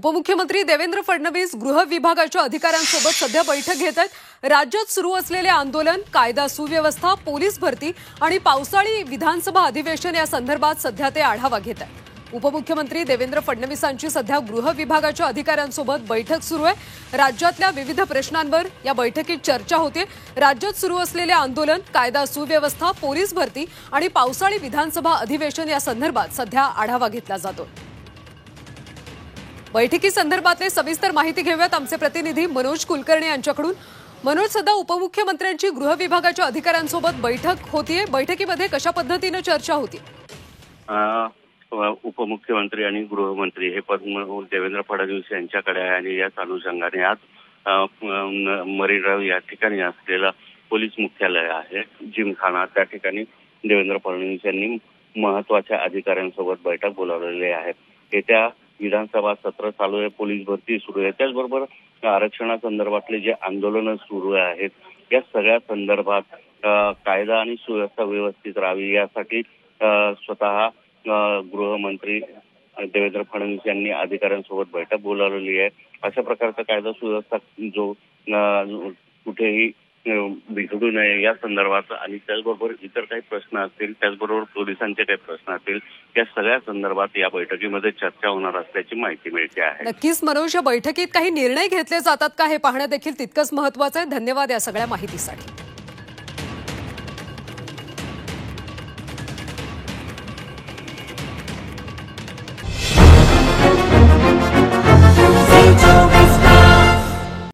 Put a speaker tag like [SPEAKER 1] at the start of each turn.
[SPEAKER 1] उपमुख्यमंत्री देवेंद्र फडणवीस गृह विभागाच्या अधिकाऱ्यांसोबत सध्या बैठक घेत आहेत। राज्यात सुरू असलेले आंदोलन, कायदा सुव्यवस्था, पोलीस भरती आणि पावसाळी विधानसभा अधिवेशन या संदर्भात सध्या ते आढावा घेत आहेत। उपमुख्यमंत्री देवेंद्र फडणवीसांची सध्या गृह विभागाच्या अधिकाऱ्यांसोबत बैठक सुरू आहे। राज्यातल्या विविध प्रश्नांवर या बैठकीत चर्चा होते। राज्यात सुरू असलेले आंदोलन, कायदा सुव्यवस्था, पोलीस भरती आणि पावसाळी विधानसभा अधिवेशन या संदर्भात सध्या आढावा घेतला जातो। बैठकी संदर्भातले सविस्तर माहिती घेऊयात आमचे प्रतिनिधी मनोज कुलकर्णी यांच्याकडून। मनोज, सध्या उपमुख्यमंत्र्यांची गृह विभागाच्या अधिकाऱ्यांसोबत बैठक होतीये, बैठकीमध्ये कशा पद्धतीने चर्चा होती?
[SPEAKER 2] उपमुख्यमंत्री आणि गृहमंत्री हे पद देवेंद्र फडणवीस यांच्याकडे आहे आणि याच अनुषंगाने आज मरीन ड्राइव्ह या ठिकाणी असलेलं पोलीस मुख्यालय आहे जिमखाना, त्या ठिकाणी देवेंद्र फडणवीस यांनी महत्वाच्या अधिकाऱ्यांसोबत बैठक बोलावलेली आहे। येत्या विधानसभा सत्र चालू आहे, पोलीस भरती सुरू आहे, त्याचबरोबर आरक्षणासंदर्भातले जे आंदोलन सुरू आहेत या सगळ्या संदर्भात कायदा आणि सुव्यवस्था व्यवस्थित राहावी यासाठी स्वतः गृहमंत्री देवेंद्र फडणवीस यांनी अधिकाऱ्यांसोबत बैठक बोलावलेली आहे। अशा प्रकारचा कायदा सुव्यवस्था जो कुठेही बिघडू नये या संदर्भात आणि त्याचबरोबर इतर काही प्रश्न असतील, त्याचबरोबर पोलिसांचे काही प्रश्न असतील, या सगळ्या संदर्भात या बैठकीमध्ये चर्चा होणार असल्याची माहिती मिळते आहे।
[SPEAKER 1] नक्कीच मनोज, या बैठकीत काही निर्णय घेतले जातात का हे पाहणं देखील तितकंच महत्त्वाचं आहे। धन्यवाद या सगळ्या माहितीसाठी।